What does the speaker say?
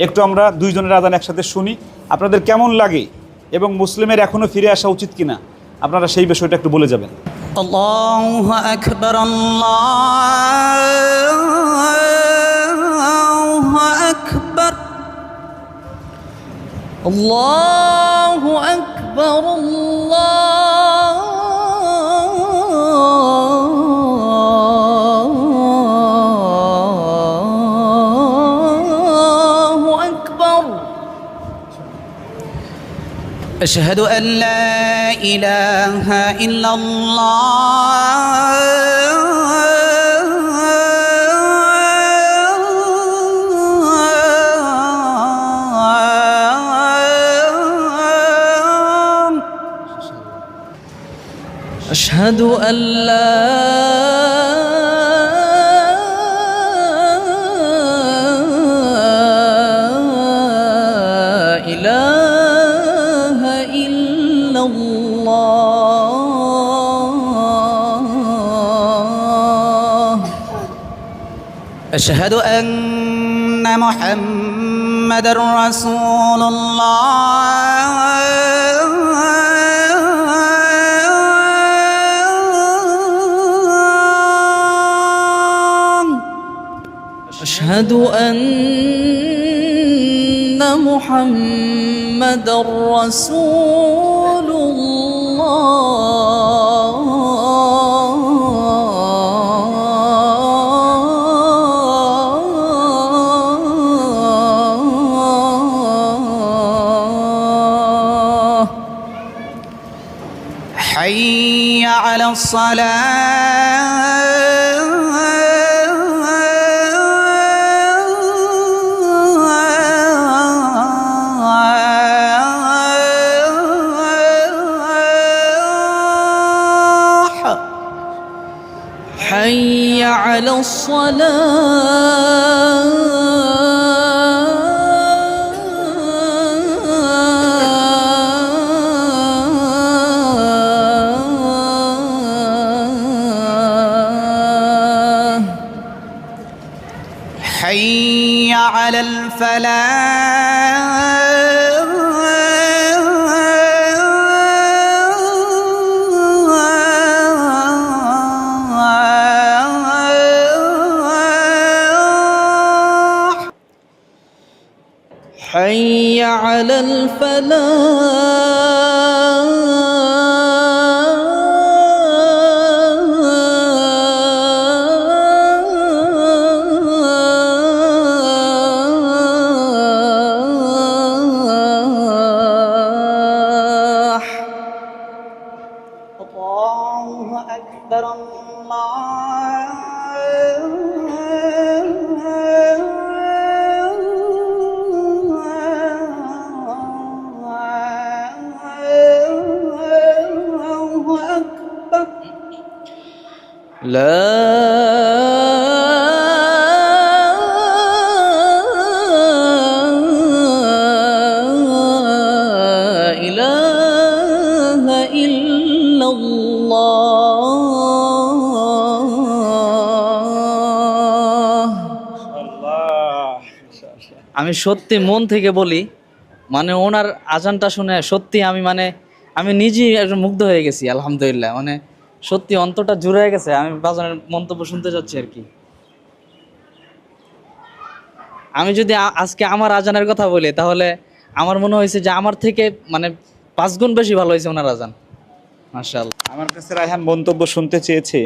একটু আমরা দুইজনের আজান একসাথে শুনি, আপনাদের কেমন লাগে এবং মুসলিমের এখনও ফিরে আসা উচিত কিনা আপনারা সেই বিষয়টা একটু বলে যাবেন। আল্লাহু আকবার, আল্লাহু আকবার, আল্লাহু আকবার, আল্লাহু আকবার। أشهد أن لا إله إلا الله، أشهد أن لا إله إلا الله، أشهد أن محمدًا رسول الله، أشهد أن محمدًا رسول الله. حي على الصلاة، حي على الصلاة، حي على الفلاح، حي على الفلاح. الله أكبر، الله أكبر. لا إله إلا الله। আমি সত্যি মন থেকে বলি, মানে ওনার আজানটা শুনে সত্যি আমি নিজেই একটু মুগ্ধ হয়ে গেছি। আলহামদুলিল্লাহ, মানে সত্যি অন্তরটা জুড়ে গেছে। আমি বাজানের মন্তব্য শুনতে যাচ্ছি আর কি। আমি যদি আজকে আমার আজানের কথা বলি, তাহলে আমার মনে হয়েছে যে আমার থেকে 5 গুণ বেশি ভালো হয়েছে ওনার আজান। মাশাআল্লাহ। আমার কাছে রায়হান মন্তব্য শুনতে চেয়েছে